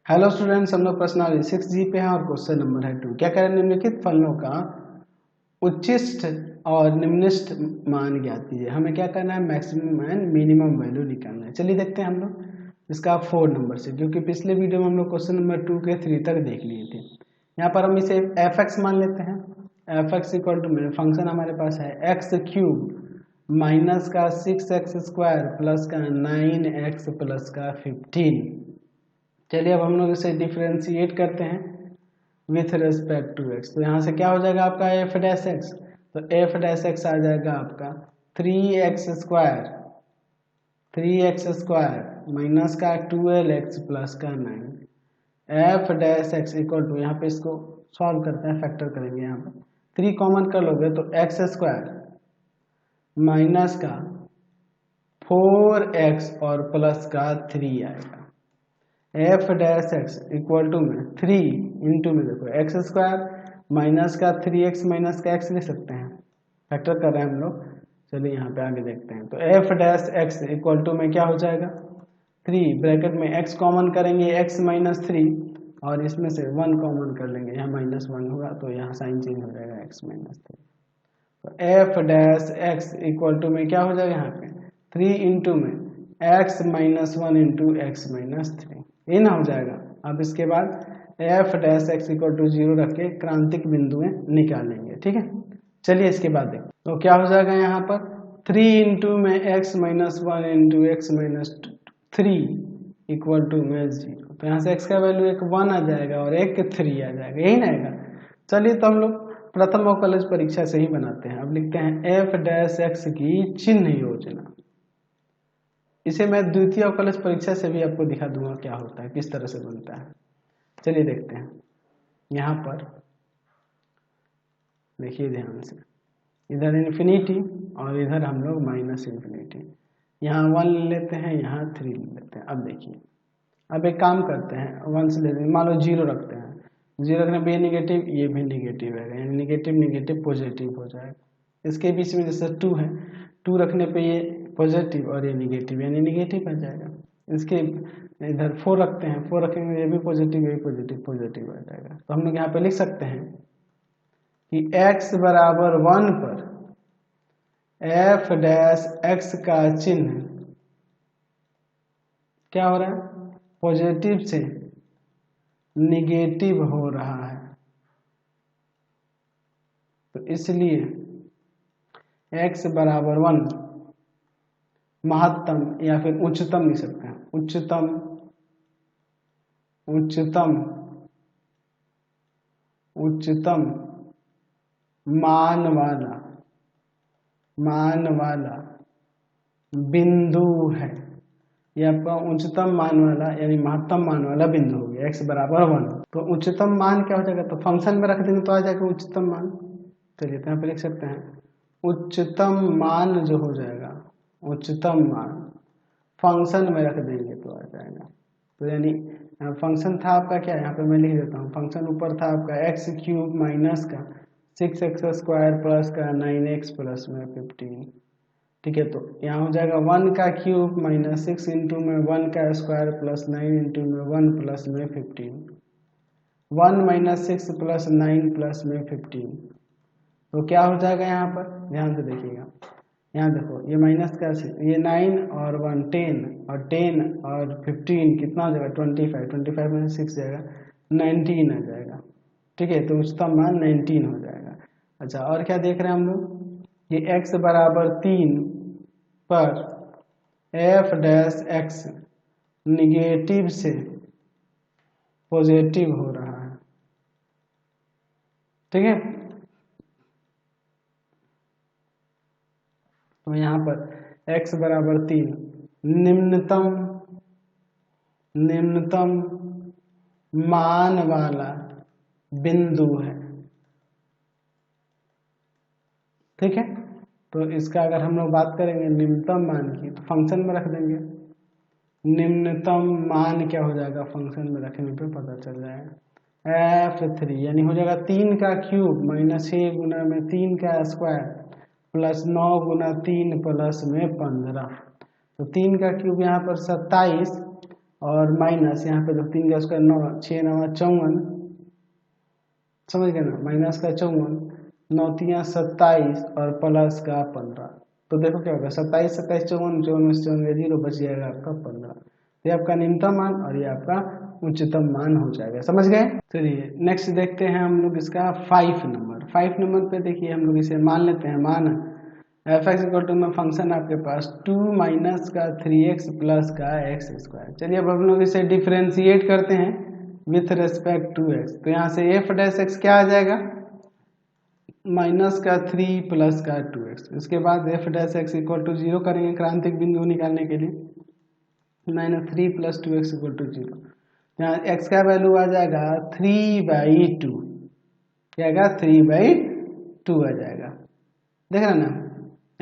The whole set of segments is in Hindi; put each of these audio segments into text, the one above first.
हेलो स्टूडेंट्स, हम लोग प्रश्नावली 6G पे हैं और क्वेश्चन नंबर है 2। क्या करें? निम्नलिखित फलनों का उच्चिष्ट और निम्निष्ट मान ज्ञात कीजिए। हमें क्या करना है? मैक्सिमम एंड मिनिमम वैल्यू निकालना है। चलिए देखते हैं हम लोग इसका 4 नंबर से, क्योंकि पिछले वीडियो में हम लोग क्वेश्चन नंबर 2 के 3 तक देख लिए थे। यहाँ पर हम इसे fx मान लेते हैं। fx इक्वल टू मेरे फंक्शन हमारे पास है एक्स क्यूब माइनस का 6x स्क्वायर प्लस का 9x प्लस का 15। चलिए अब हम लोग इसे डिफ्रेंशिएट करते हैं विथ रेस्पेक्ट टू x। तो यहाँ से क्या हो जाएगा आपका एफ डैश एक्स, तो एफ डैश एक्स आ जाएगा आपका 3x स्क्वायर माइनस का 12x प्लस का 9। F dash X equal to, यहाँ पे इसको सॉल्व करते हैं, फैक्टर करेंगे। यहाँ पर 3 कॉमन कर लोगे तो एक्स स्क्वायर माइनस का 4x और प्लस का 3 आएगा। F dash X equal to में 3 इंटू में देखो एक्स स्क्वायर माइनस का 3x माइनस का x लिख सकते हैं, फैक्टर कर रहे हैं हम लोग। चलिए यहाँ पे आगे देखते हैं। तो F dash X equal to में क्या हो जाएगा? 3 ब्रैकेट में x कॉमन करेंगे, x माइनस 3 और इसमें से 1 कॉमन कर लेंगे, यहाँ -1 होगा तो यहाँ साइन चेंज हो जाएगा x माइनस 3। तो F dash X equal to में क्या हो जाएगा? यहाँ पे 3 इंटू में x minus 1 into X minus 3 इन हो जाएगा। अब इसके बाद F dash X equal to 0 रख के क्रांतिक बिंदुएं निकालेंगे। ठीक है, चलिए इसके बाद देखते। तो क्या हो जाएगा यहाँ पर 3 इंटू में x minus 1 into X minus 3 equal to में 0। तो यहाँ से x का वैल्यू एक 1 आ जाएगा और एक 3 आ जाएगा, यही ना आएगा। चलिए तो हम लोग प्रथम अवकलज परीक्षा से ही बनाते हैं। अब लिखते हैं एफ डैश एक्स की चिन्ह योजना। इसे मैं द्वितीय अवकलज परीक्षा से भी आपको दिखा दूंगा क्या होता है, किस तरह से बनता है। चलिए देखते हैं। यहाँ पर देखिए ध्यान से, इधर इन्फिनिटी और इधर हम लोग माइनस इन्फिनिटी। यहाँ 1 ले लेते हैं, यहाँ 3 ले लेते हैं। अब देखिए, अब एक काम करते हैं, 1 से लेते हैं, मान लो 0 रखते हैं। 0 रखने पर ये निगेटिव, ये भी निगेटिव है, यानी निगेटिव निगेटिव पॉजिटिव हो जाएगा। इसके बीच में जैसे 2 है, 2 रखने पे ये पॉजिटिव और ये निगेटिव, यानी निगेटिव आ जाएगा। इसके इधर 4 रखते हैं, 4 रखेंगे, ये भी पॉजिटिव, ये भी पॉजिटिव, पॉजिटिव आ जाएगा। तो हम लोग यहाँ पे लिख सकते हैं कि x बराबर 1 पर एफ डैश एक्स का चिन्ह क्या हो रहा है? पॉजिटिव से निगेटिव हो रहा है। तो इसलिए x बराबर 1 महत्तम या फिर उच्चतम लिख सकते हैं, उच्चतम मान वाला बिंदु है। ये आपका उच्चतम मान वाला यानी महत्तम मान वाला बिंदु हो गया, x बराबर 1। तो उच्चतम मान क्या हो जाएगा? तो फंक्शन में रख देंगे तो आ जाएगा उच्चतम मान। चलिए यहाँ पे लिख सकते हैं उच्चतम मान जो हो जाएगा, उच्चतम मान फंक्शन में रख देंगे तो आ जाएगा। तो यानी फंक्शन था आपका क्या, यहाँ पे मैं लिख देता हूँ। फंक्शन ऊपर था आपका एक्स क्यूब माइनस का 6x स्क्वायर प्लस का 9x प्लस में 15। ठीक है, तो यहाँ हो जाएगा 1 का क्यूब माइनस 6 इंटू में 1 का स्क्वायर प्लस 9 इंटू में 1 प्लस में 15। 1 माइनस 6 प्लस 9 प्लस में 15। तो क्या हो जाएगा यहाँ पर? ध्यान से देखिएगा, यहाँ देखो ये माइनस का ये 9 और 1 10 और 10 और 15 कितना हो जाएगा? 25। 25 में 6 जाएगा, 19 आ जाएगा। ठीक है, तो उच्चतम मान 19 हो जाएगा। अच्छा, और क्या देख रहे हैं हम लोग? ये x बराबर 3 पर एफ डैश एक्स निगेटिव से पॉजिटिव हो रहा है। ठीक है, तो यहाँ पर x बराबर 3 निम्नतम मान वाला बिंदु है। ठीक है, तो इसका अगर हम लोग बात करेंगे निम्नतम मान की, तो फंक्शन में रख देंगे। निम्नतम मान क्या हो जाएगा? फंक्शन में रखने पे पता चल जाएगा f3 यानी हो जाएगा 3 का क्यूब माइनस 6 गुना में 3 का स्क्वायर प्लस 9 गुना 3 प्लस में 15। तो 3 का क्यूब यहाँ पर 27 और माइनस यहाँ पे 2 3 का स्क्वायर 9 6 9 54, समझ गए ना, माइनस का 54, 9 3 27 और प्लस का 15। तो देखो क्या होगा, 27 27 54 54 में 0 बच जाएगा आपका 15। ये आपका न्यूनतम मान और ये आपका उच्चतम मान हो जाएगा, समझ गए। चलिए नेक्स्ट देखते हैं हम लोग इसका 5 नंबर। 5 नंबर पे देखिए हम लोग इसे मान लेते हैं, मान एफ एक्स इक्वल टू में फंक्शन आपके पास 2 माइनस का 3x प्लस का एक्स स्क्वायर। चलिए अब हम लोग इसे डिफ्रेंशिएट करते हैं विथ रेस्पेक्ट टू x। तो यहाँ से एफ डैश एक्स क्या आ जाएगा, माइनस का 3 प्लस का 2x। इसके बाद F dash X equal to 0 करेंगे क्रांतिक बिंदु निकालने के लिए, -3 प्लस 2x इक्वल टू 0। यहाँ x का वैल्यू आ जाएगा 3/2, क्या आएगा 3/2 आ जाएगा, देख रहे ना,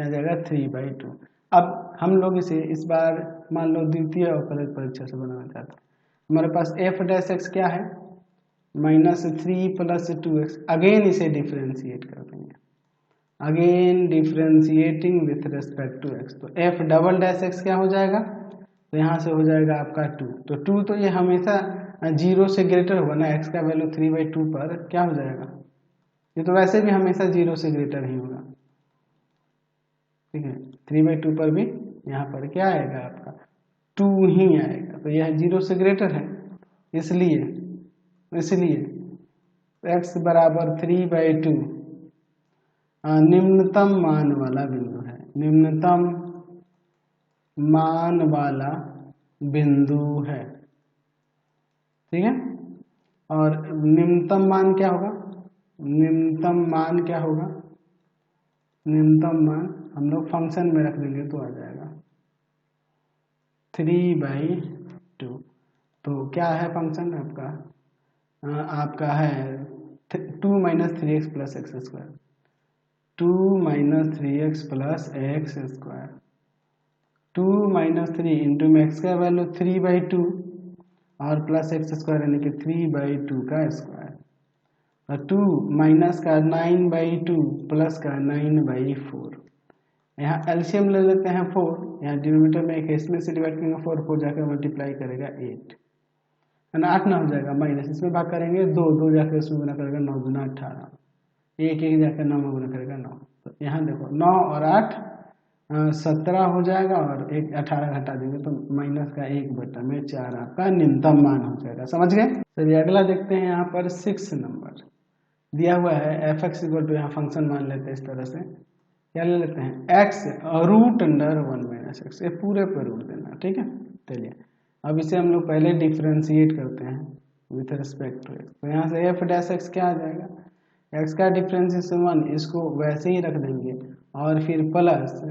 आ जाएगा 3/2। अब हम लोग इसे इस बार मान लो द्वितीय अवकलज परीक्षा से बनाना चाहते हैं। हमारे पास एफ डैश एक्स क्या है, -3 प्लस 2x। अगेन इसे डिफ्रेंशिएट कर देंगे, again differentiating with respect to x। तो एफ डबल डैश एक्स क्या हो जाएगा, तो यहाँ से हो जाएगा आपका 2। तो 2 तो ये हमेशा 0 से ग्रेटर होगा ना, x का वैल्यू 3/2 पर क्या हो जाएगा, ये तो वैसे भी हमेशा 0 से ग्रेटर ही होगा, ठीक है। 3/2 पर भी यहाँ पर क्या आएगा आपका 2 ही आएगा, तो यह 0 से ग्रेटर है, इसलिए x बराबर 3/2 निम्नतम मान वाला बिंदु है, निम्नतम मान वाला बिंदु है, ठीक है। और निम्नतम मान क्या होगा, निम्नतम मान क्या होगा, निम्नतम मान हम लोग फंक्शन में रख देंगे तो आ जाएगा 3/2। तो क्या है फंक्शन आपका, आपका है 2 - 3x plus x square, 2 - 3x plus x square, 2 - 3 into में एक्स का वैल्यू 3/2 और प्लस एक्स स्क्वायर यानी कि 3/2 का स्क्वायर, और 2 माइनस का 9/2 प्लस का 9/4। यहाँ एलसीएम ले लेते हैं 4, यहाँ डिनोमिनेटर में एक इसमें से डिवाइड करेंगे 4 जाकर मल्टीप्लाई करेगा 8, है ना, 8 ना हो जाएगा, माइनस इसमें भाग करेंगे 2 जाकर इसमें गुना करेगा 9 दूना 18, 1 जाकर 9 में गुना करेगा 9। तो यहाँ देखो 9 और 8 17 हो जाएगा, और 18 घटा देंगे तो माइनस का 1/4 आपका न्यूनतम मान हो जाएगा, समझ गए। चलिए अगला देखते हैं, यहाँ पर 6 नंबर दिया हुआ है, एफ एक्स इक्वल टू यहाँ फंक्शन मान लेते हैं इस तरह से, क्या ले लेते हैं x √1 - x, ये पूरे पे रूट देना, ठीक है। चलिए अब इसे हम लोग पहले डिफ्रेंशिएट करते हैं विथ रिस्पेक्ट टू x। तो यहाँ से एफ डैश एक्स क्या आ जाएगा, x का डिफ्रेंशिएशन 1, इसको वैसे ही रख देंगे, और फिर प्लस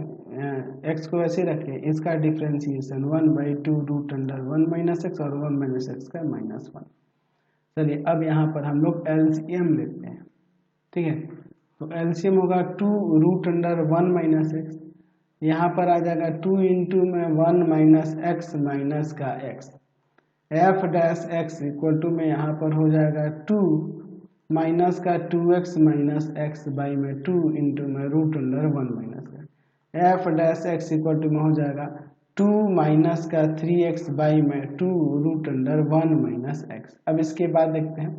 x को वैसे ही रखें, इसका डिफ्रेंशिएशन 1/2 √1 - x और 1 - x का -1। चलिए अब यहाँ पर हम लोग एलसीएम लेते हैं, ठीक है। तो एलसीएम होगा 2 √1 - x, यहाँ पर आ जाएगा 2 इंटू में 1 - x माइनस का x, F dash X equal to में यहाँ पर हो जाएगा 2 माइनस का 2x माइनस x बाई में 2 इंटू में √1 - x, F dash X equal to में हो जाएगा 2 माइनस का 3x बाई में 2 √1 - x। अब इसके बाद देखते हैं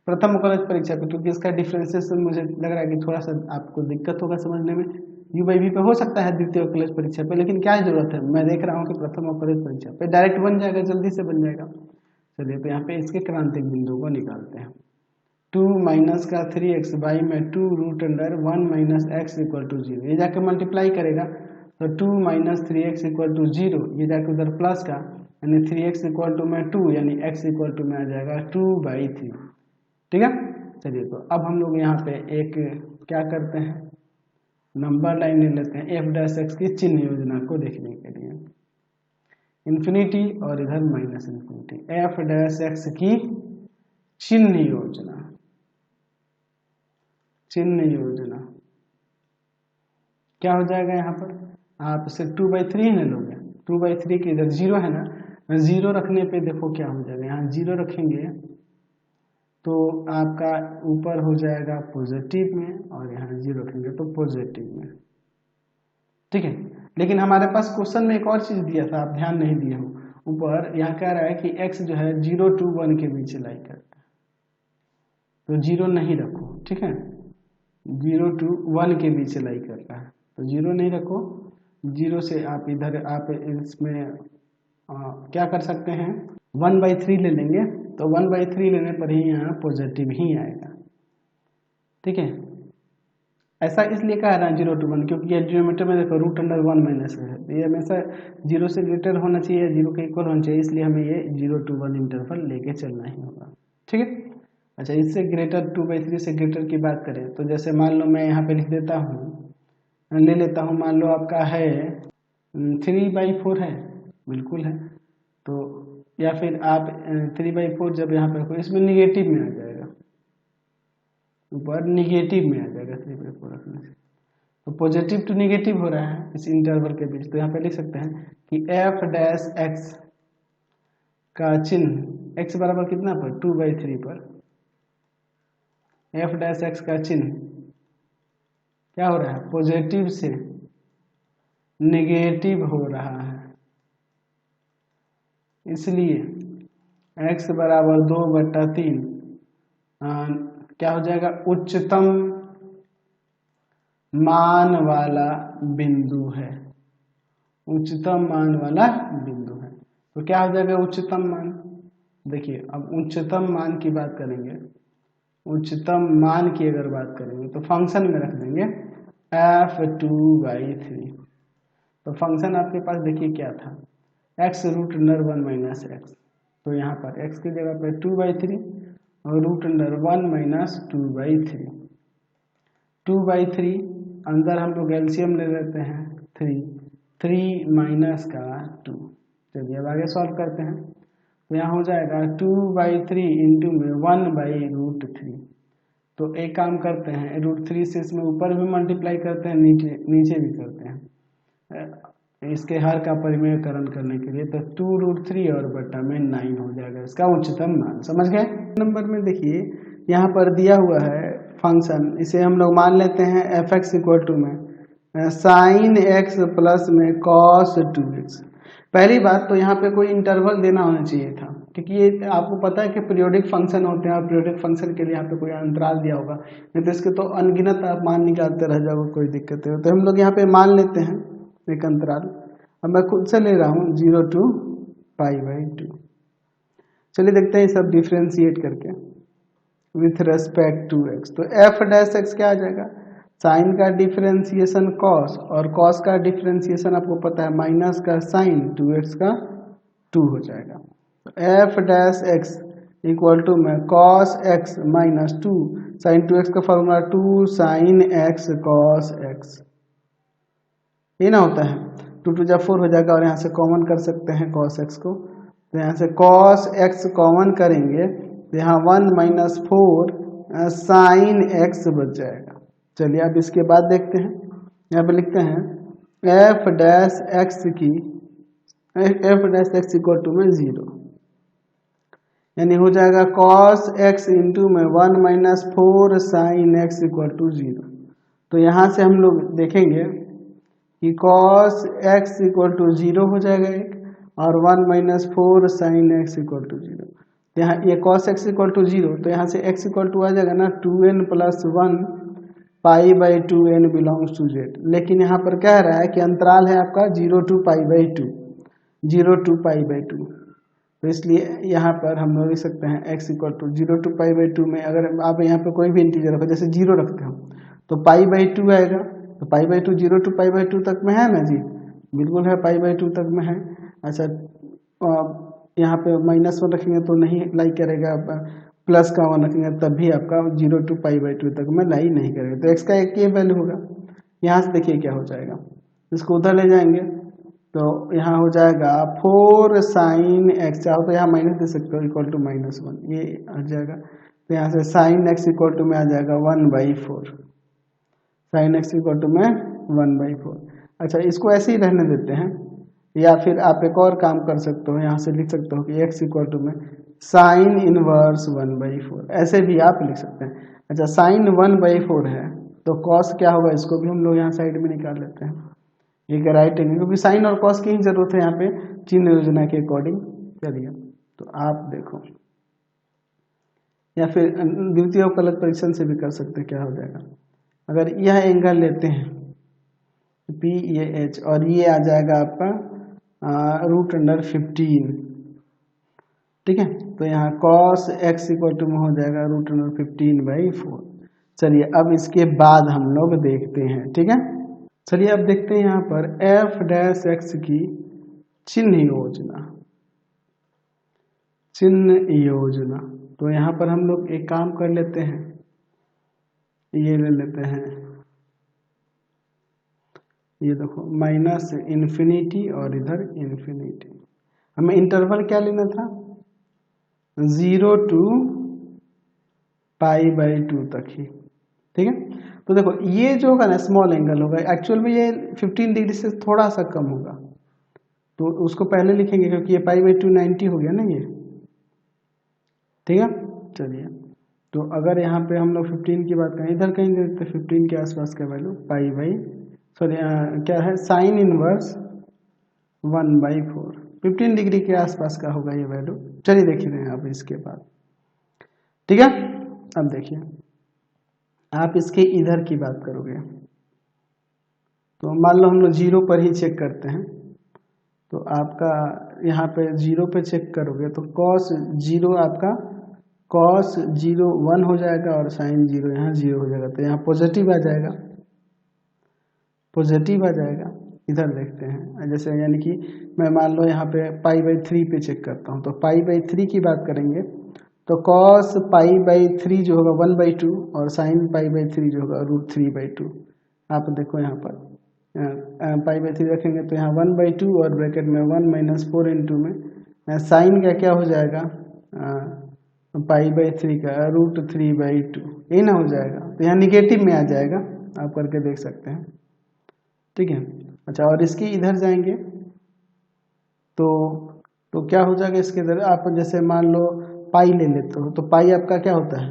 प्रथम अवकलज परीक्षा पे, क्योंकि इसका डिफरेंशिएशन मुझे लग रहा है कि थोड़ा सा आपको दिक्कत होगा समझने में, U/V पे हो सकता है द्वितीय अवकलज परीक्षा पे, लेकिन क्या जरूरत है, मैं देख रहा हूँ कि प्रथम अवकलज परीक्षा पे डायरेक्ट बन जाएगा, जल्दी से बन जाएगा। चलिए तो यहाँ पे इसके क्रांतिक बिंदु को निकालते हैं, 2 माइनस का 3x बाई में 2 √1 - x इक्वल टू 0, ये जाके मल्टीप्लाई करेगा तो 2 - 3x इक्वल टू 0, ये जाके उधर प्लस का यानी 3x इक्वल टू में 2 यानी x इक्वल टू में आ जाएगा 2/3, ठीक है। चलिए तो अब हम लोग यहाँ पे एक क्या करते हैं, नंबर लाइन ले लेते हैं एफ डैश एक्स की चिन्ह योजना को देखने के लिए, इन्फिनिटी और इधर -इन्फिनिटी, एफ डैश एक्स की चिन्ह योजना, चिन्ह योजना क्या हो जाएगा, यहाँ पर आप इसे 2/3 ही लोगे, 2/3 के इधर 0 है ना, 0 रखने पे देखो क्या हो जाएगा, यहाँ 0 रखेंगे तो आपका ऊपर हो जाएगा पॉजिटिव में, और यहाँ 0 रखेंगे तो पॉजिटिव में, ठीक है। लेकिन हमारे पास क्वेश्चन में एक और चीज दिया था, आप ध्यान नहीं दिए हो, ऊपर यहाँ कह रहा है कि x जो है 0 to 1 के बीच लाई करता है, तो 0 नहीं रखो, ठीक है, 0 to 1 के बीच लाई कर रहा है, तो 0 नहीं रखो, 0 से आप इधर आप इसमें क्या कर सकते हैं 1/3 ले लेंगे, तो 1/3 लेने पर ही यहाँ पॉजिटिव ही आएगा, ठीक है। ऐसा इसलिए कह रहा है 0 to 1 क्योंकि ये जियोमेट्री में देखो √1 माइनस है, तो ये हमेशा 0 से ग्रेटर होना चाहिए, 0 के इक्वल होना चाहिए, इसलिए हमें ये 0 to 1 इंटरवल लेके चलना ही होगा, ठीक है। अच्छा, इससे ग्रेटर 2/3 से ग्रेटर की बात करें तो जैसे मान लो मैं यहाँ पे लिख देता हूँ, ले लेता हूँ, मान लो आपका है 3/4 है, बिल्कुल है, तो या फिर आप 3/4 जब यहाँ पे रखो इसमें निगेटिव में आ जाएगा, ऊपर निगेटिव में आ जाएगा 3/4 रखने से, तो पॉजिटिव टू निगेटिव हो रहा है इस इंटरवल के बीच, तो यहाँ पे लिख सकते हैं कि f' का चिन्ह x बराबर कितना पर 2/3 पर f' का चिन्ह क्या हो रहा है पॉजिटिव से नेगेटिव हो रहा है, इसलिए x बराबर 2/3 क्या हो जाएगा उच्चतम मान वाला बिंदु है, उच्चतम मान वाला बिंदु है, तो क्या हो जाएगा उच्चतम मान। देखिए अब उच्चतम मान की बात करेंगे, उच्चतम मान की अगर बात करेंगे तो फंक्शन में रख देंगे f2/3, तो फंक्शन आपके पास देखिए क्या था x √1 माइनस x, तो यहाँ पर x की जगह पर 2/3 और √1 माइनस 2/3, 2/3 अंदर हम लोग एलसीएम ले लेते हैं 3 माइनस का 2। चलिए अब आगे सॉल्व करते हैं, तो यहाँ हो जाएगा 2/3 इंटू में 1/√3, तो एक काम करते हैं √3 से इसमें ऊपर भी मल्टीप्लाई करते हैं, नीचे भी करते हैं इसके हर का परिमेयकरण करने के लिए, तो 2√3 और बटा में 9 हो जाएगा इसका उच्चतम मान। समझ गए। नंबर में देखिए यहाँ पर दिया हुआ है फंक्शन, इसे हम लोग मान लेते हैं f(x) इक्वल टू में sin x प्लस में cos 2x। पहली बात तो यहाँ पे कोई इंटरवल देना होना चाहिए था, क्योंकि ये आपको पता है कि पीरियोडिक फंक्शन होते हैं और पीरियोडिक फंक्शन के लिए यहाँ पे कोई अंतराल दिया होगा, नहीं तो इसके तो अनगिनत आप मान निकालते रह जाओगे, कोई दिक्कत है। तो हम लोग यहाँ पे मान लेते हैं एक अंतराल, अब मैं खुद से ले रहा हूँ 0 to π/2। चलिए देखते हैं सब डिफ्रेंशिएट करके विथ रेस्पेक्ट टू x, तो f' क्या आ जाएगा साइन का डिफरेंशिएशन कॉस, और कॉस का डिफरेंशिएशन आपको पता है माइनस का साइन 2x का 2 हो जाएगा, तो f' इक्वल टू में cos x minus 2 sine 2x का formula 2 sine x cos x, ये ना होता है 2 2 जा 4 हो जाएगा, और यहाँ से कॉमन कर सकते हैं cos x को, तो यहाँ से cos x कॉमन करेंगे तो यहाँ 1 माइनस 4 साइन x बच जाएगा। चलिए अब इसके बाद देखते हैं, यहाँ पे लिखते हैं f' x इक्वल टू में 0, यानी हो जाएगा cos x इंटू में 1 minus 4 sine x equal to 0। तो यहाँ से हम लोग देखेंगे कि cos x इक्वल टू 0 हो जाएगा एक, और 1 minus 4 sine x equal to 0, तो यहाँ ये cos x इक्वल टू 0, तो यहाँ से x इक्वल टू आ जाएगा ना 2n plus 1 π/2n belongs to z। लेकिन यहाँ पर कह रहा है कि अंतराल है आपका 0 to π/2, 0 to π/2, तो इसलिए यहाँ पर हम लोग लिख सकते हैं x इक्वल टू 0 to π/2 में अगर आप यहाँ पे कोई भी इंटीजर रखो, जैसे 0 रखते हो तो π/2 आएगा, तो π/2 0 to π/2 तक में है ना जी, बिल्कुल है π/2 तक में है। अच्छा यहाँ पे -1 रखेंगे तो नहीं लाई करेगा, प्लस का 1 रखेंगे तब भी आपका 0 to π/2 तक में लाई नहीं करेगा, तो x का एक ये वैल्यू होगा। यहाँ से देखिए क्या हो जाएगा, इसको उधर ले जाएंगे तो यहाँ हो जाएगा 4 साइन x, चाहो तो यहाँ माइनस दे सकते हो इक्वल टू -1, ये आ जाएगा, तो यहाँ से साइन x इक्वल टू में आ जाएगा 1/4, साइन x इक्वल टू में 1/4। अच्छा इसको ऐसे ही रहने देते हैं, या फिर आप एक और काम कर सकते हो, यहाँ से लिख सकते हो कि x इक्वल टू में साइन इनवर्स 1/4, ऐसे भी आप लिख सकते हैं। अच्छा साइन 1/4 है तो कॉस क्या होगा, इसको भी हम लोग यहाँ साइड में निकाल लेते हैं, एक राइट एंगल, क्योंकि साइन और कॉस की ही जरूरत है यहाँ पे चिन्ह योजना के अकॉर्डिंग। चलिए तो आप देखो, या फिर द्वितीय अवकलज परीक्षण से भी कर सकते हैं, क्या हो जाएगा अगर यह एंगल लेते हैं पी ये एच और ये आ जाएगा आपका √15, ठीक है। तो यहाँ cos x इक्वल टू में हो जाएगा √15/4। चलिए अब इसके बाद हम लोग देखते हैं, ठीक है। चलिए अब देखते हैं यहाँ पर f' की चिन्ह योजना। चिन्ह योजना, तो यहाँ पर हम लोग एक काम कर लेते हैं, ये ले लेते हैं, ये देखो -∞ और इधर ∞। हमें इंटरवल क्या लेना था, 0 to π/2 तक ही, ठीक है। तो देखो ये जो होगा ना स्मॉल एंगल होगा, एक्चुअल में ये 15 डिग्री से थोड़ा सा कम होगा, तो उसको पहले लिखेंगे क्योंकि ये π/2 90 हो गया ना ये, ठीक है। चलिए तो अगर यहाँ पे हम लोग 15 की बात करें, इधर कहीं देखते 15 के आसपास का वैल्यू क्या है साइन इनवर्स 1/4, 15 डिग्री के आसपास का होगा ये वैल्यू। चलिए देख रहे हैं अब इसके बाद, ठीक है। अब देखिए आप इसके इधर की बात करोगे, तो मान लो हम लोग 0 पर ही चेक करते हैं, तो आपका यहाँ पे 0 पे चेक करोगे तो cos 0 आपका cos 0 1 हो जाएगा और sin 0 यहाँ 0 हो जाएगा, तो यहाँ पॉजिटिव आ जाएगा, पॉजिटिव आ जाएगा। इधर देखते हैं, जैसे यानी कि मैं मान लो यहाँ पे π/3 पे चेक करता हूँ, तो π/3 की बात करेंगे तो cos π/3 जो होगा 1/2 और sin π/3 जो होगा √3/2। आप देखो यहाँ पर π/3 रखेंगे तो यहाँ 1/2 और ब्रैकेट में 1 - 4 इंटू में साइन का क्या हो जाएगा π/3 का √3/2, ये ना हो जाएगा, तो यहाँ निगेटिव में आ जाएगा, आप करके देख सकते हैं, ठीक है। अच्छा और इसकी इधर जाएंगे तो क्या हो जाएगा इसके इधर, आप जैसे मान लो पाई ले लेते हो, तो पाई आपका क्या होता है,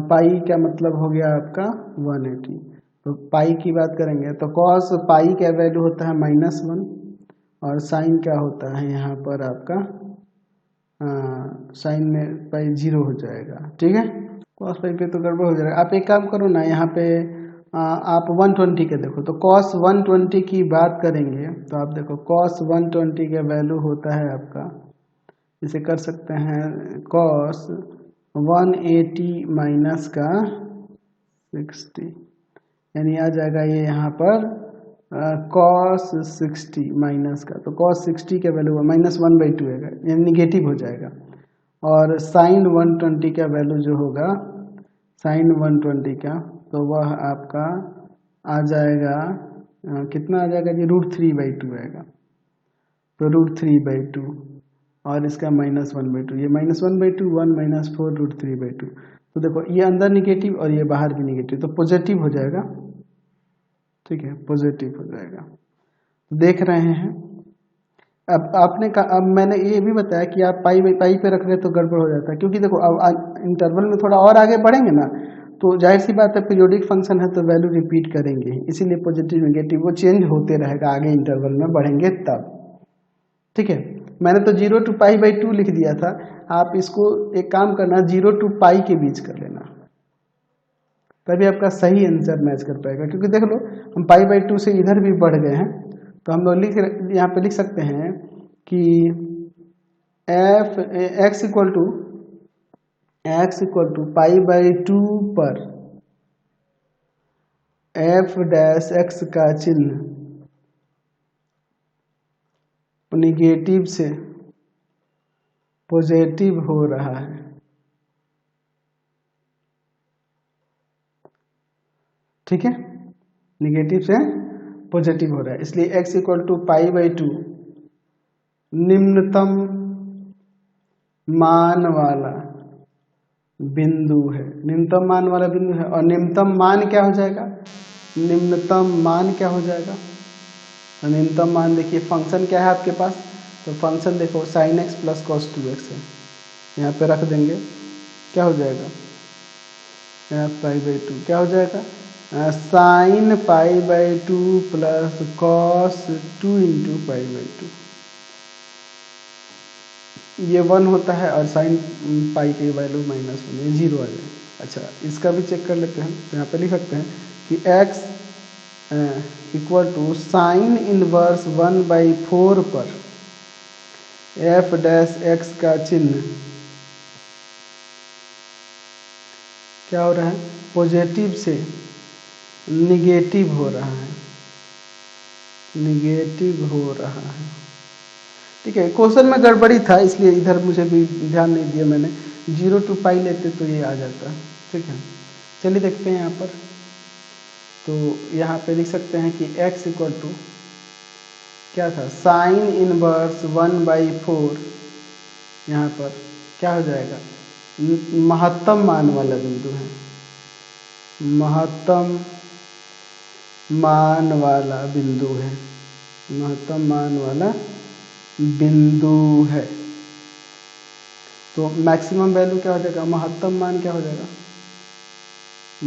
पाई का मतलब हो गया आपका 180, तो पाई की बात करेंगे तो cos पाई का वैल्यू होता है -1 और साइन क्या होता है यहाँ पर आपका साइन में पाई 0 हो जाएगा, ठीक है। cos पाई पे तो गड़बड़ हो जाएगा, आप एक काम करो ना, यहाँ पे आप 120 के देखो, तो cos 120 की बात करेंगे तो आप देखो cos 120 का वैल्यू होता है आपका, इसे कर सकते हैं cos 180 माइनस का 60, यानी आ जाएगा ये यहाँ पर cos 60 माइनस का, तो cos 60 का वैल्यू -1/2 है, यानी निगेटिव हो जाएगा। और sin 120 का वैल्यू जो होगा sin 120 का, तो वह आपका आ जाएगा कितना आ जाएगा जी, √3/2 आएगा, तो √3/2 और इसका -1/2, ये -1/2 1 - 4 √3/2, तो देखो ये अंदर निगेटिव और ये बाहर भी निगेटिव, तो पॉजिटिव हो जाएगा, ठीक है, पॉजिटिव हो जाएगा। देख रहे हैं अब आपने कहा, अब मैंने ये भी बताया कि आप पाई पे रख रहे तो गड़बड़ हो जाता है, क्योंकि देखो अब इंटरवल में थोड़ा और आगे बढ़ेंगे ना, तो जाहिर सी बात है पीरियोडिक फंक्शन है तो वैल्यू रिपीट करेंगे, इसीलिए पॉजिटिव नेगेटिव वो चेंज होते रहेगा, आगे इंटरवल में बढ़ेंगे तब, ठीक है। मैंने तो 0 to π/2 लिख दिया था, आप इसको एक काम करना 0 to π के बीच कर लेना, तभी आपका सही आंसर मैच कर पाएगा। क्योंकि देख लो हम π/2 से इधर भी बढ़ गए हैं, तो हम लोग यहाँ पे लिख सकते हैं कि x इक्वल टू π/2 पर f' का चिन्ह निगेटिव से पॉजिटिव हो रहा है, ठीक है, निगेटिव से पॉजिटिव हो रहा है, इसलिए x इक्वल टू π/2 निम्नतम मान वाला बिंदु है, निम्नतम मान वाला बिंदु है। और निम्नतम मान क्या हो जाएगा, निम्नतम मान क्या हो जाएगा, तो निम्नतम मान देखिए फंक्शन क्या है आपके पास, तो फंक्शन देखो sin x + cos 2x है, यहाँ पे रख देंगे, क्या हो जाएगा f π/2 क्या हो जाएगा sine pi by 2 plus cos 2 into pi by 2, ये 1 होता है और साइन पाई की वैल्यू -1, ये 0 आ जाए। अच्छा, इसका भी चेक कर लेते हैं। तो यहाँ पे लिख सकते हैं कि x equal to sine inverse 1/4 पर f डैश x का चिन्ह क्या हो रहा है, पॉजिटिव से निगेटिव हो रहा है, निगेटिव हो रहा है। ठीक है, क्वेश्चन में गड़बड़ी था इसलिए इधर मुझे भी ध्यान नहीं दिया मैंने, 0 to पाई लेते तो ये आ जाता। ठीक है, चलिए देखते हैं यहाँ पर। तो यहाँ पे लिख सकते हैं कि x इक्वल टू क्या था, साइन इनवर्स 1/4, यहाँ पर क्या हो जाएगा, महत्तम मान वाला बिंदु है, महत्तम मान वाला बिंदु है, महत्तम मान वाला बिंदु है। तो मैक्सिमम वैल्यू क्या हो जाएगा, महत्तम मान क्या हो जाएगा,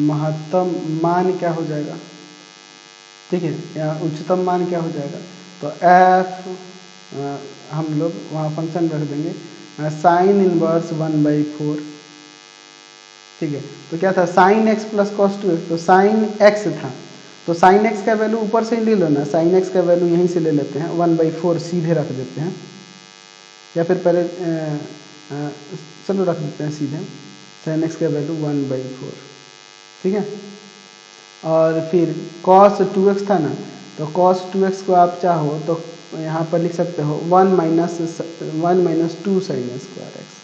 महत्तम मान क्या हो जाएगा, ठीक है, यहाँ उच्चतम मान क्या हो जाएगा। तो f हम लोग वहाँ फंक्शन रख देंगे साइन इनवर्स 1/4। ठीक है, तो क्या था, sign x plus cos 2x, तो साइन x था, तो साइन x का वैल्यू ऊपर से ही ले लो ना, साइन x का वैल्यू यहीं से ले लेते हैं, 1/4 सीधे रख देते हैं, या फिर पहले चलो रख देते हैं सीधे, साइन x का वैल्यू 1/4। ठीक है, और फिर cos 2x था ना, तो cos 2x को आप चाहो तो यहाँ पर लिख सकते हो 1 minus 2 sine square x,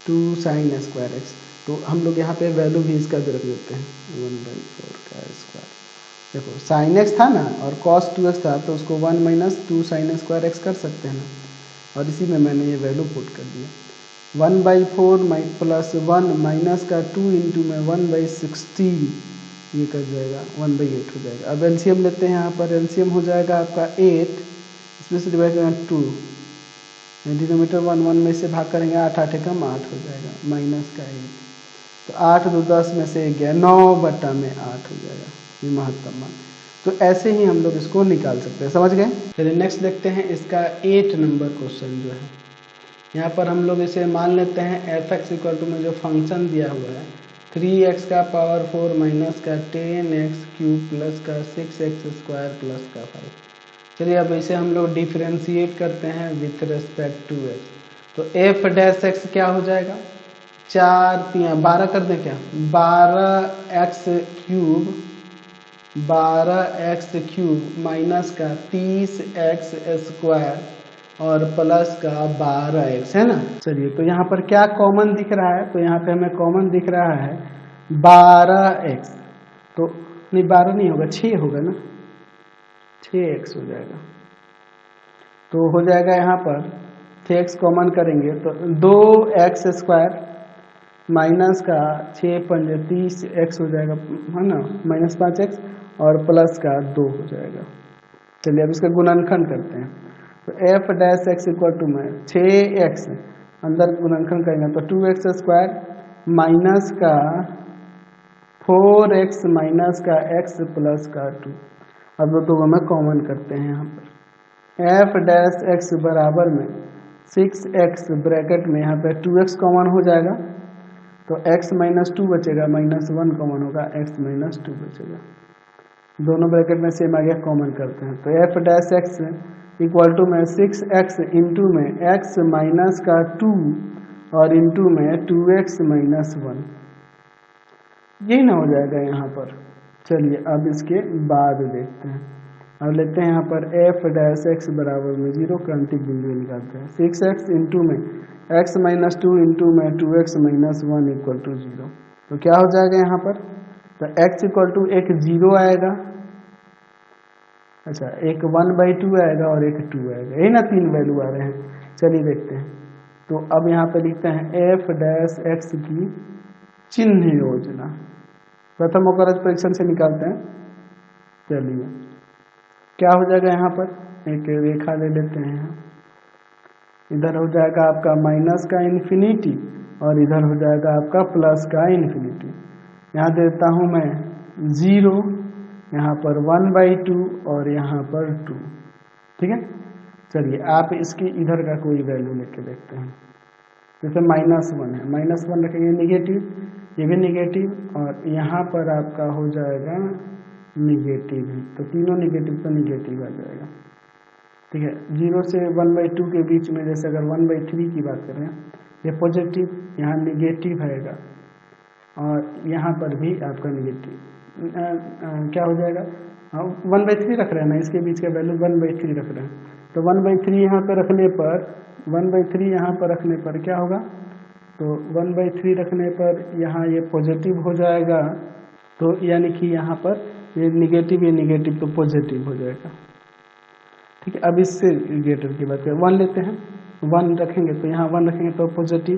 2 sine square x. तो हम लोग यहाँ पे वैल्यू भी इसका भी रख देते हैं 1/4 का स्क्वायर। देखो साइन एक्स था ना और cos 2x था, तो उसको 1 माइनस 2 साइन स्क्वायर एक्स कर सकते हैं ना, और इसी में मैंने ये वैल्यू पुट कर दिया। 1/4 प्लस 1 माइनस का 2 इंटू में 1/16, ये कर जाएगा 1/8 हो जाएगा। अब एलसीएम लेते हैं, यहाँ पर एलसीएम हो जाएगा आपका 8, इसमें से डिवाइड करेंगे 2, डिनोमीटर 1 में से भाग करेंगे 8 8 कम 8 हो जाएगा, माइनस का 8, तो 8 2 10 में से 11, 9/8 हो जाएगा, ये महत्तम मान। तो ऐसे ही हम लोग इसको निकाल सकते हैं, समझ गए। चलिए नेक्स्ट देखते हैं, इसका 8 नंबर क्वेश्चन जो है, यहाँ पर हम लोग इसे मान लेते हैं f(x) इक्वल टू में जो फंक्शन दिया हुआ है 3x का पावर 4 माइनस का 10x क्यूब प्लस का 6x स्क्वायर प्लस का 5। चलिए अब इसे हम लोग डिफरेंशिएट करते हैं विथ रेस्पेक्ट टू x। तो f डैश x क्या हो जाएगा, 4 3 12 कर दें क्या, 12x क्यूब माइनस का 30x स्क्वायर और प्लस का 12x है ना। चलिए तो यहाँ पर क्या कॉमन दिख रहा है, तो यहाँ पे हमें कॉमन दिख रहा है 12x, तो नहीं 12 नहीं होगा, 6 होगा ना, 6x हो जाएगा। तो हो जाएगा यहाँ पर 6x कॉमन करेंगे तो 2x स्क्वायर माइनस का 6 5 30x हो जाएगा, है ना, माइनस 5x और प्लस का 2 हो जाएगा। चलिए अब इसका गुणनखंड करते हैं, तो f dash x equal to में 6x अंदर गुणनखंड करेंगे तो 2x स्क्वायर माइनस का 4x माइनस का x प्लस का 2। अब दोनों में कॉमन करते हैं, यहाँ पर f डैश x बराबर में 6x ब्रैकेट में यहाँ पे 2x कॉमन हो जाएगा, तो x माइनस 2 बचेगा, -1 कॉमन होगा, x माइनस 2 बचेगा, दोनों ब्रैकेट में सेम आ गया, कॉमन करते हैं। तो f dash x equal to में 6x इंटू में x माइनस का 2 और इंटू में 2x माइनस 1, यही ना हो जाएगा यहाँ पर। चलिए अब इसके बाद देखते हैं, अब लेते हैं यहाँ पर f डैश x बराबर में 0, क्रांतिक बिंदु निकालते हैं, 6x इंटू में x माइनस 2 इंटू में 2x माइनस 1 इक्वल टू 0। तो क्या हो जाएगा यहाँ पर, तो x इक्वल टू एक 0 आएगा, अच्छा एक 1/2 आएगा और एक 2 आएगा, यही ना 3 वैल्यू आ रहे हैं। चलिए देखते हैं, तो अब यहाँ पे लिखते हैं f डैश x की चिन्ह योजना, प्रथम अवकलज परीक्षण से निकालते हैं। चलिए क्या हो जाएगा, यहाँ पर एक रेखा ले लेते हैं, इधर हो जाएगा आपका माइनस का इन्फिनिटी और इधर हो जाएगा आपका प्लस का इन्फिनिटी। यहाँ देता हूँ मैं 0, यहाँ पर 1/2 और यहाँ पर 2। ठीक है, चलिए आप इसकी इधर का कोई वैल्यू लेके देखते हैं। जैसे -1 है, -1 रखेंगे निगेटिव, ये भी निगेटिव और यहाँ पर आपका हो जाएगा निगेटिव ही, तो तीनों निगेटिव तो निगेटिव आ जाएगा। ठीक है, 0 से 1/2 के बीच में जैसे अगर 1/3 की बात करें, ये पॉजिटिव, यहाँ निगेटिव आएगा और यहाँ पर भी आपका निगेटिव क्या हो जाएगा, 1/3 रख रहे हैं ना, इसके बीच का वैल्यू 1/3 रख रहे हैं, तो 1/3 यहाँ पर रखने पर 1/3 यहाँ पर रखने पर क्या होगा, तो 1/3 रखने पर यहाँ ये पॉजिटिव हो जाएगा, तो यानी कि यहाँ पर ये निगेटिव तो पॉजिटिव हो जाएगा। ठीक है, अब इससे ग्रेटर की बात करें, 1 लेते हैं, 1 रखेंगे तो यहाँ 1 रखेंगे तो पॉजिटिव,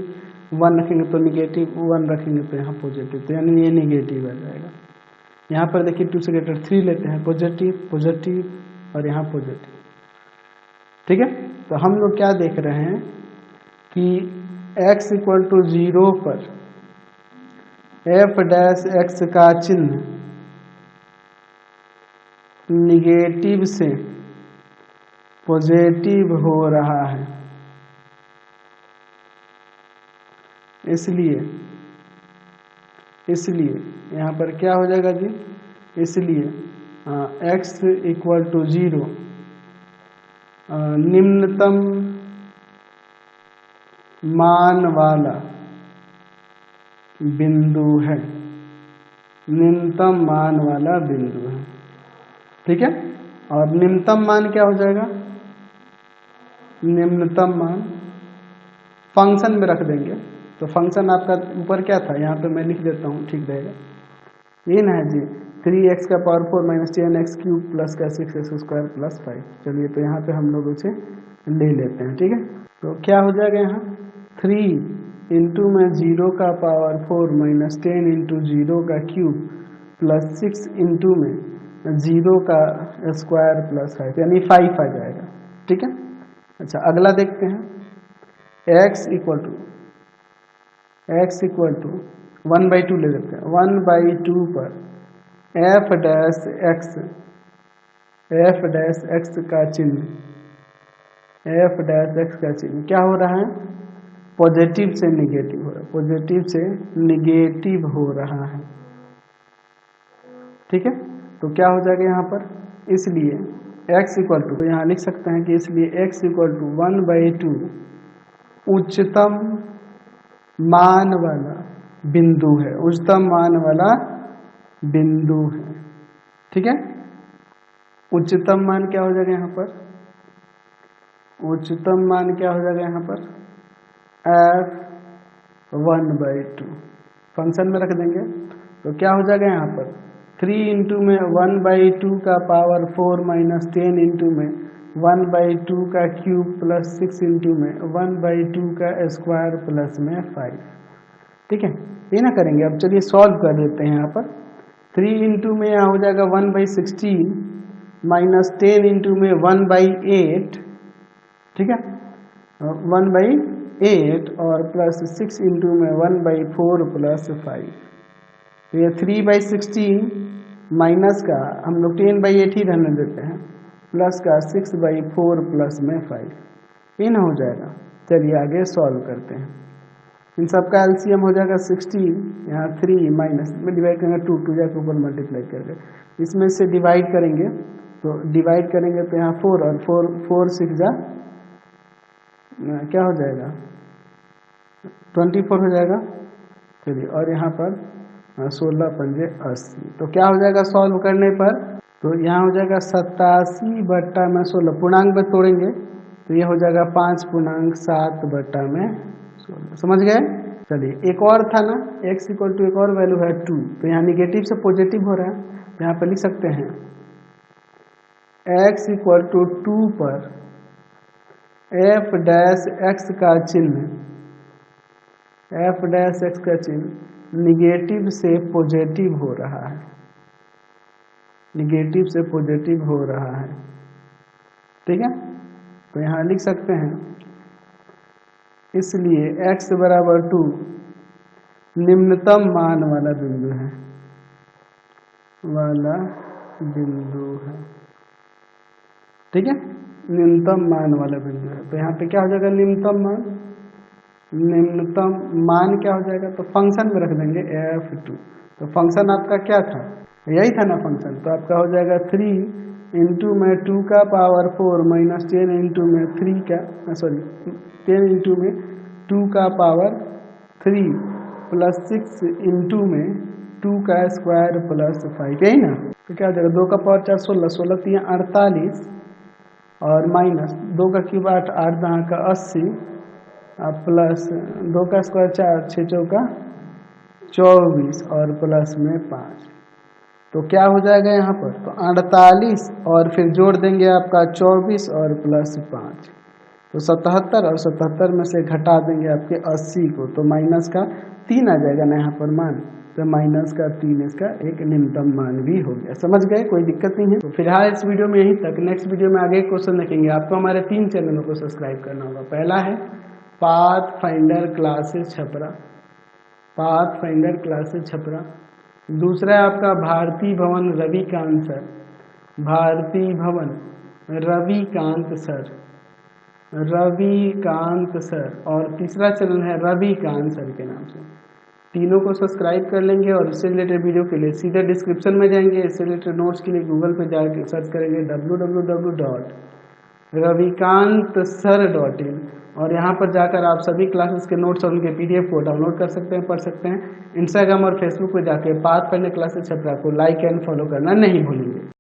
1 रखेंगे तो निगेटिव, 1 रखेंगे तो यहाँ पॉजिटिव, तो यानी ये निगेटिव आ जाएगा। यहाँ पर देखिए 2 से ग्रेटर 3 लेते हैं, पॉजिटिव और यहाँ पॉजिटिव। ठीक है, तो हम लोग क्या देख रहे हैं कि x = 0 पर f' का चिन्ह निगेटिव से पॉजिटिव हो रहा है, इसलिए यहाँ पर क्या हो जाएगा जी, इसलिए x = 0 निम्नतम मान वाला बिंदु है, निम्नतम मान वाला बिंदु है। ठीक है, और निम्नतम मान क्या हो जाएगा, निम्नतम मान फंक्शन में रख देंगे, तो फंक्शन आपका ऊपर क्या था, यहाँ पे मैं लिख देता हूँ, ठीक रहेगा, ये ना है जी 3x⁴ - 10x³ + 6x² + 5। चलिए तो यहाँ पे हम लोग उसे ले लेते हैं। ठीक है, तो क्या हो जाएगा, यहाँ 3 × 0⁴ - 10 × 0³ + 6 × 0² + 5, यानी 5 आ जाएगा। ठीक है, अच्छा अगला देखते हैं, x = 1/2 ले लेते हैं, 1/2 पर f' का चिन्ह, क्या हो रहा है, पॉजिटिव से निगेटिव हो रहा है, पॉजिटिव से निगेटिव हो रहा है। ठीक है, तो क्या हो जाएगा यहाँ पर, इसलिए x = तो यहाँ लिख सकते हैं कि इसलिए x = 1/2 उच्चतम मान वाला बिंदु है, उच्चतम मान वाला बिंदु है। ठीक है, उच्चतम मान क्या हो जाएगा यहाँ पर, उच्चतम मान क्या हो जाएगा यहाँ पर, f1/2 फंक्शन में रख देंगे, तो क्या हो जाएगा यहाँ पर 3 × 1/2 का पावर 4 - 10 × 1/2 का क्यूब + 6 × 1/2 का स्क्वायर + 5। ठीक है, ये ना करेंगे, अब चलिए सॉल्व कर देते हैं। यहाँ पर 3 × में यहाँ हो जाएगा 1/16 - 10 × 1/8। ठीक है, 1/8 और +6 × 1/4 + 5, तो ये 3/16 माइनस का हम लोग 10/8 ही रहने देते हैं, प्लस का 6/4 + 5, ये ना हो जाएगा। चलिए आगे सॉल्व करते हैं, इन सब का एलसीएम हो जाएगा 16, यहाँ 3 माइनस में डिवाइड करेंगे 2 जाके ऊपर मल्टीप्लाई करके, इसमें से डिवाइड करेंगे, तो डिवाइड करेंगे तो यहाँ 4 और 4 6 जा क्या हो जाएगा 24 हो जाएगा। चलिए, और यहाँ पर 16 × 5 = 80, तो क्या हो जाएगा सॉल्व करने पर, तो यहाँ हो जाएगा 87/16, पूर्णांक में तोड़ेंगे तो ये हो जाएगा 5.7/16। समझ गए। चलिए एक और था ना, x = एक और वैल्यू है 2, तो यहाँ निगेटिव से पॉजिटिव हो रहा है, तो यहाँ पर लिख सकते हैं x = 2 पर f' का चिन्ह निगेटिव से पॉजिटिव हो रहा है, निगेटिव से पॉजिटिव हो रहा है। ठीक है, तो यहाँ लिख सकते हैं, इसलिए x = 2 निम्नतम मान वाला बिंदु है, वाला बिंदु है। ठीक है, न्यूनतम मान वाला बिंदु है। तो यहाँ पे क्या हो जाएगा न्यूनतम मान क्या हो जाएगा, तो फंक्शन में रख देंगे f2। तो फंक्शन आपका क्या था, यही था ना फंक्शन। तो आपका हो जाएगा 3 इंटू में 2 का पावर 4 माइनस 10 इंटू में 3 का 10 इंटू में 2 का पावर 3 प्लस 6 इंटू में 2 का स्क्वायर प्लस 5, यही ना। तो क्या हो जाएगा 2 का पावर 4 16, 16 3 48 और माइनस 2 का क्यूब 8, 8 दहा का 80 प्लस 2 का स्क्वायर 4, 6 चौका 24 और प्लस में 5। तो क्या हो जाएगा यहाँ पर, तो 48 और फिर जोड़ देंगे आपका 24 और प्लस 5, तो 77 और 77 में से घटा देंगे आपके 80 को, तो माइनस का 3 आ जाएगा ना यहाँ पर मान। तो माइनस का 3 इसका एक न्यूनतम मान भी हो गया। समझ गए, कोई दिक्कत नहीं है। तो फिलहाल इस वीडियो में यहीं तक। नेक्स्ट वीडियो में आगे क्वेश्चन देखेंगे। आपको हमारे 3 चैनलों को सब्सक्राइब करना होगा। पहला है pathfinder classes Chhapra, pathfinder classes Chhapra. दूसरा है आपका भारती भवन रविकांत सर, भारती भवन रविकांत सर, रविकांत सर। और तीसरा चैनल है रविकांत सर के नाम से। तीनों को सब्सक्राइब कर लेंगे और इससे रिलेटेड वीडियो के लिए सीधे डिस्क्रिप्शन में जाएंगे। इससे रिलेटेड नोट्स के लिए गूगल पे जाकर सर्च करेंगे www.ravikantsir.in और यहाँ पर जाकर आप सभी क्लासेस के नोट्स और उनके PDF को डाउनलोड कर सकते हैं, पढ़ सकते हैं। इंस्टाग्राम और फेसबुक पे जाके पाथफाइंडर क्लासेस छपरा को लाइक एंड फॉलो करना नहीं भूलेंगे।